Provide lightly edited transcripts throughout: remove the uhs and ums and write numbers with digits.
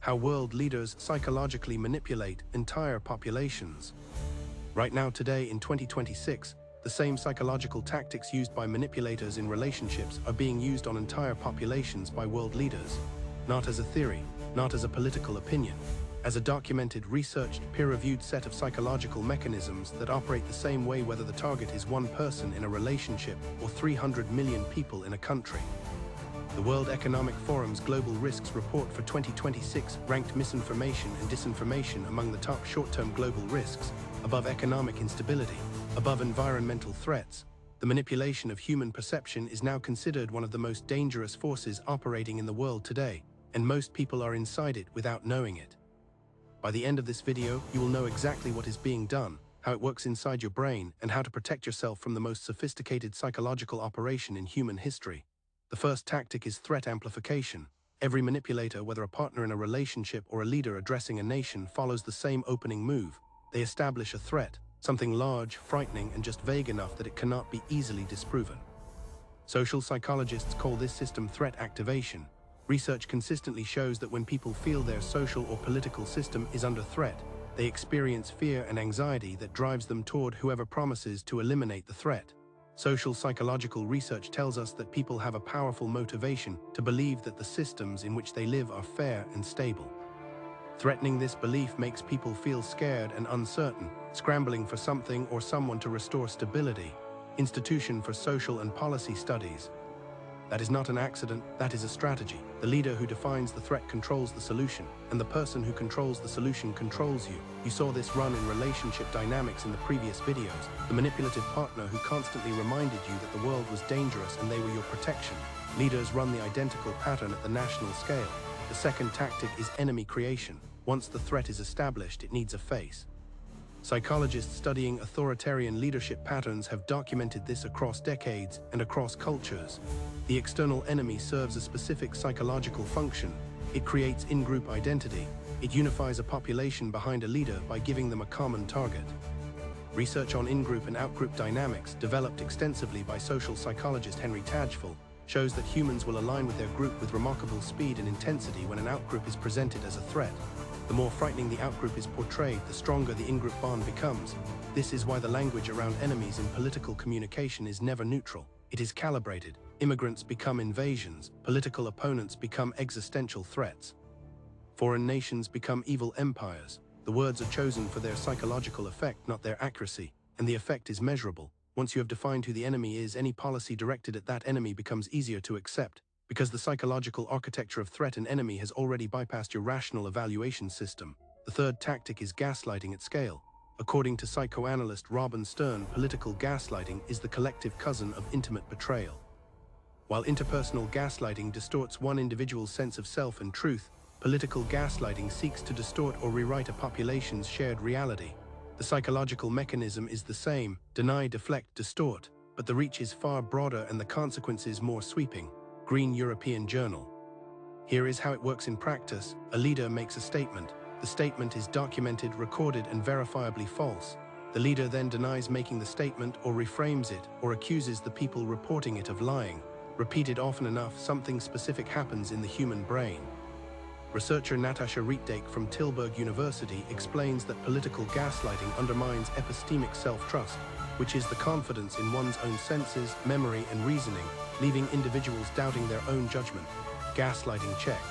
how world leaders psychologically manipulate entire populations. Right now, today in 2026, the same psychological tactics used by manipulators in relationships are being used on entire populations by world leaders, not as a theory, not as a political opinion, as a documented, researched, peer-reviewed set of psychological mechanisms that operate the same way whether the target is one person in a relationship or 300 million people in a country. The World Economic Forum's Global Risks Report for 2026 ranked misinformation and disinformation among the top short-term global risks, above economic instability, above environmental threats. The manipulation of human perception is now considered one of the most dangerous forces operating in the world today, and most people are inside it without knowing it. By the end of this video, you will know exactly what is being done, how it works inside your brain, and how to protect yourself from the most sophisticated psychological operation in human history. The first tactic is threat amplification. Every manipulator, whether a partner in a relationship or a leader addressing a nation, follows the same opening move. They establish a threat, something large, frightening, and just vague enough that it cannot be easily disproven. Social psychologists call this system threat activation. Research consistently shows that when people feel their social or political system is under threat, they experience fear and anxiety that drives them toward whoever promises to eliminate the threat. Social psychological research tells us that people have a powerful motivation to believe that the systems in which they live are fair and stable. Threatening this belief makes people feel scared and uncertain, scrambling for something or someone to restore stability. Institution for Social and Policy Studies. That is not an accident, that is a strategy. The leader who defines the threat controls the solution, and the person who controls the solution controls you. You saw this run in relationship dynamics in the previous videos. The manipulative partner who constantly reminded you that the world was dangerous and they were your protection. Leaders run the identical pattern at the national scale. The second tactic is enemy creation. Once the threat is established, it needs a face. Psychologists studying authoritarian leadership patterns have documented this across decades and across cultures. The external enemy serves a specific psychological function. It creates in-group identity. It unifies a population behind a leader by giving them a common target. Research on in-group and out-group dynamics, developed extensively by social psychologist Henri Tajfel, shows that humans will align with their group with remarkable speed and intensity when an out-group is presented as a threat. The more frightening the out-group is portrayed, the stronger the in-group bond becomes. This is why the language around enemies in political communication is never neutral. It is calibrated. Immigrants become invasions. Political opponents become existential threats. Foreign nations become evil empires. The words are chosen for their psychological effect, not their accuracy, and the effect is measurable. Once you have defined who the enemy is, any policy directed at that enemy becomes easier to accept, because the psychological architecture of threat and enemy has already bypassed your rational evaluation system. The third tactic is gaslighting at scale. According to psychoanalyst Robin Stern, political gaslighting is the collective cousin of intimate betrayal. While interpersonal gaslighting distorts one individual's sense of self and truth, political gaslighting seeks to distort or rewrite a population's shared reality. The psychological mechanism is the same: deny, deflect, distort, but the reach is far broader and the consequences more sweeping. Green European Journal. Here is how it works in practice. A leader makes a statement. The statement is documented, recorded, and verifiably false. The leader then denies making the statement or reframes it or accuses the people reporting it of lying. Repeated often enough, something specific happens in the human brain. Researcher Natascha Rietdijk from Tilburg University explains that political gaslighting undermines epistemic self-trust, which is the confidence in one's own senses, memory, and reasoning, leaving individuals doubting their own judgment. Gaslighting check.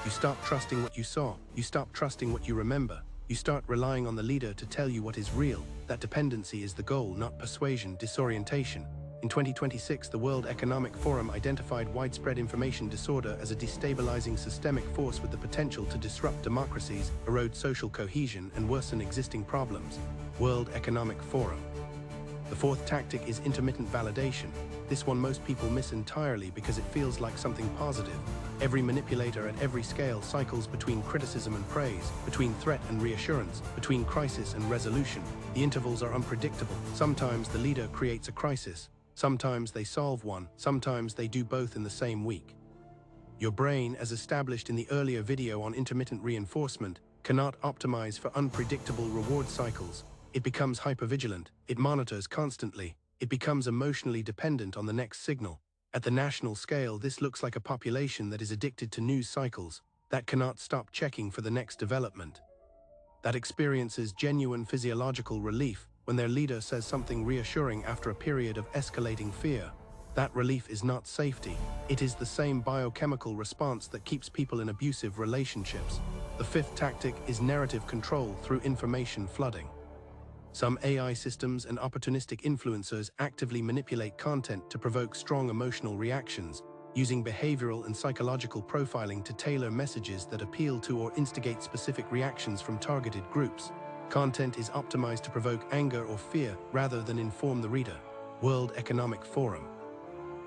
You stop trusting what you saw. You stop trusting what you remember. You start relying on the leader to tell you what is real. That dependency is the goal, not persuasion, disorientation. In 2026, the World Economic Forum identified widespread information disorder as a destabilizing systemic force with the potential to disrupt democracies, erode social cohesion, and worsen existing problems. World Economic Forum. The fourth tactic is intermittent validation. This one most people miss entirely because it feels like something positive. Every manipulator at every scale cycles between criticism and praise, between threat and reassurance, between crisis and resolution. The intervals are unpredictable. Sometimes the leader creates a crisis. Sometimes they solve one. Sometimes they do both in the same week. Your brain, as established in the earlier video on intermittent reinforcement, cannot optimize for unpredictable reward cycles. It becomes hypervigilant. It monitors constantly. It becomes emotionally dependent on the next signal. At the national scale, this looks like a population that is addicted to news cycles. that cannot stop checking for the next development, that experiences genuine physiological relief when their leader says something reassuring after a period of escalating fear. That relief is not safety. It is the same biochemical response that keeps people in abusive relationships. The fifth tactic is narrative control through information flooding. Some AI systems and opportunistic influencers actively manipulate content to provoke strong emotional reactions, using behavioral and psychological profiling to tailor messages that appeal to or instigate specific reactions from targeted groups. Content is optimized to provoke anger or fear rather than inform the reader. World Economic Forum.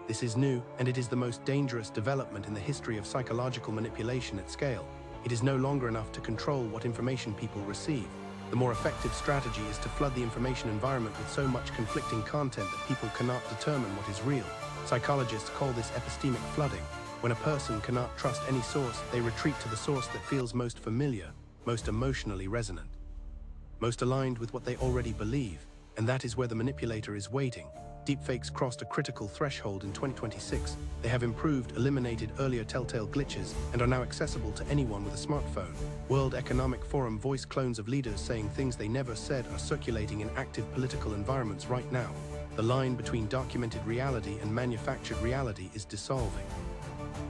This is new, and it is the most dangerous development in the history of psychological manipulation at scale. It is no longer enough to control what information people receive. The more effective strategy is to flood the information environment with so much conflicting content that people cannot determine what is real. Psychologists call this epistemic flooding. When a person cannot trust any source, they retreat to the source that feels most familiar, most emotionally resonant, most aligned with what they already believe, and that is where the manipulator is waiting. Deepfakes crossed a critical threshold in 2026. They have improved, eliminated earlier telltale glitches, and are now accessible to anyone with a smartphone. World Economic Forum voice clones of leaders saying things they never said are circulating in active political environments right now. The line between documented reality and manufactured reality is dissolving.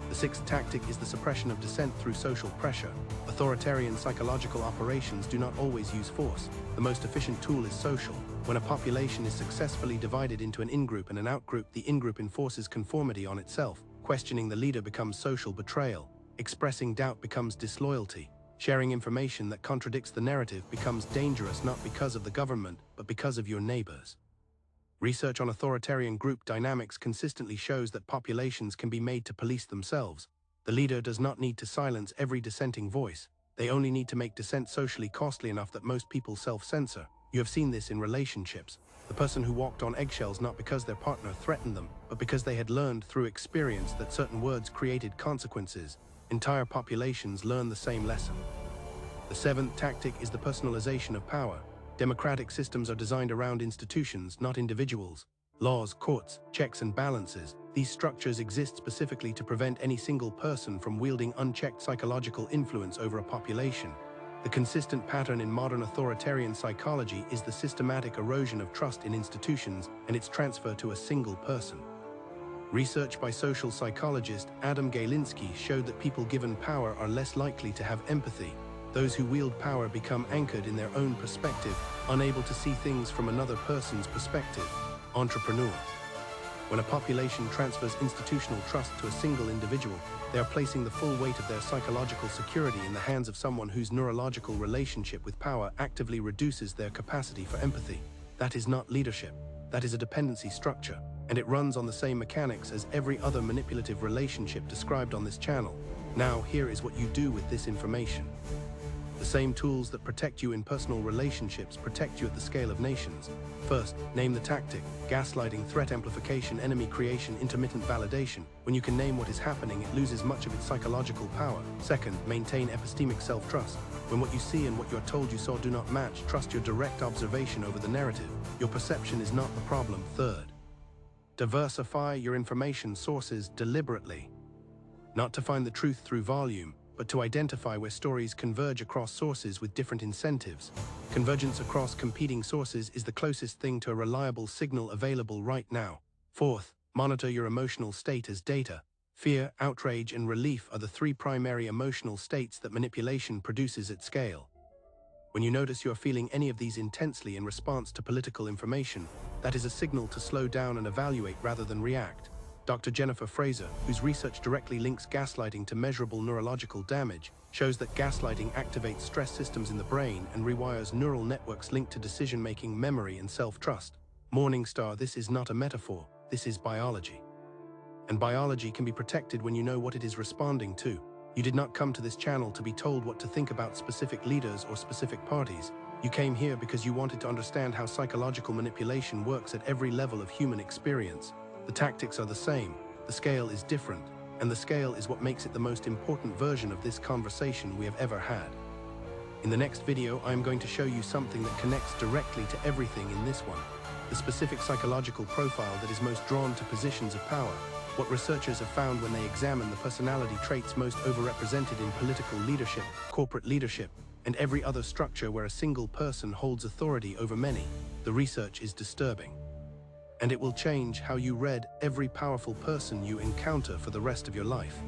The sixth tactic is the suppression of dissent through social pressure. Authoritarian psychological operations do not always use force. The most efficient tool is social. When a population is successfully divided into an in-group and an out-group, the in-group enforces conformity on itself. Questioning the leader becomes social betrayal. Expressing doubt becomes disloyalty. Sharing information that contradicts the narrative becomes dangerous not because of the government, but because of your neighbors. Research on authoritarian group dynamics consistently shows that populations can be made to police themselves. The leader does not need to silence every dissenting voice. They only need to make dissent socially costly enough that most people self-censor. You have seen this in relationships. The person who walked on eggshells not because their partner threatened them, but because they had learned through experience that certain words created consequences. Entire populations learn the same lesson. The seventh tactic is the personalization of power. Democratic systems are designed around institutions, not individuals. Laws, courts, checks and balances. These structures exist specifically to prevent any single person from wielding unchecked psychological influence over a population. The consistent pattern in modern authoritarian psychology is the systematic erosion of trust in institutions and its transfer to a single person. Research by social psychologist Adam Galinsky showed that people given power are less likely to have empathy. Those who wield power become anchored in their own perspective, unable to see things from another person's perspective. Entrepreneur. When a population transfers institutional trust to a single individual, they are placing the full weight of their psychological security in the hands of someone whose neurological relationship with power actively reduces their capacity for empathy. That is not leadership. That is a dependency structure, and it runs on the same mechanics as every other manipulative relationship described on this channel. Now, here is what you do with this information. The same tools that protect you in personal relationships protect you at the scale of nations. First, name the tactic. Gaslighting, threat amplification, enemy creation, intermittent validation. When you can name what is happening, it loses much of its psychological power. Second, maintain epistemic self-trust. When what you see and what you are told you saw do not match, trust your direct observation over the narrative. Your perception is not the problem. Third, diversify your information sources deliberately. Not to find the truth through volume, but to identify where stories converge across sources with different incentives. Convergence across competing sources is the closest thing to a reliable signal available right now. Fourth, monitor your emotional state as data. Fear, outrage, and relief are the three primary emotional states that manipulation produces at scale. When you notice you are feeling any of these intensely in response to political information, that is a signal to slow down and evaluate rather than react. Dr. Jennifer Fraser, whose research directly links gaslighting to measurable neurological damage, shows that gaslighting activates stress systems in the brain and rewires neural networks linked to decision-making, memory, and self-trust. Morningstar, this is not a metaphor, this is biology. And biology can be protected when you know what it is responding to. You did not come to this channel to be told what to think about specific leaders or specific parties. You came here because you wanted to understand how psychological manipulation works at every level of human experience. The tactics are the same, the scale is different, and the scale is what makes it the most important version of this conversation we have ever had. In the next video, I am going to show you something that connects directly to everything in this one, the specific psychological profile that is most drawn to positions of power. what researchers have found when they examine the personality traits most overrepresented in political leadership, corporate leadership, and every other structure where a single person holds authority over many, the research is disturbing. And it will change how you read every powerful person you encounter for the rest of your life.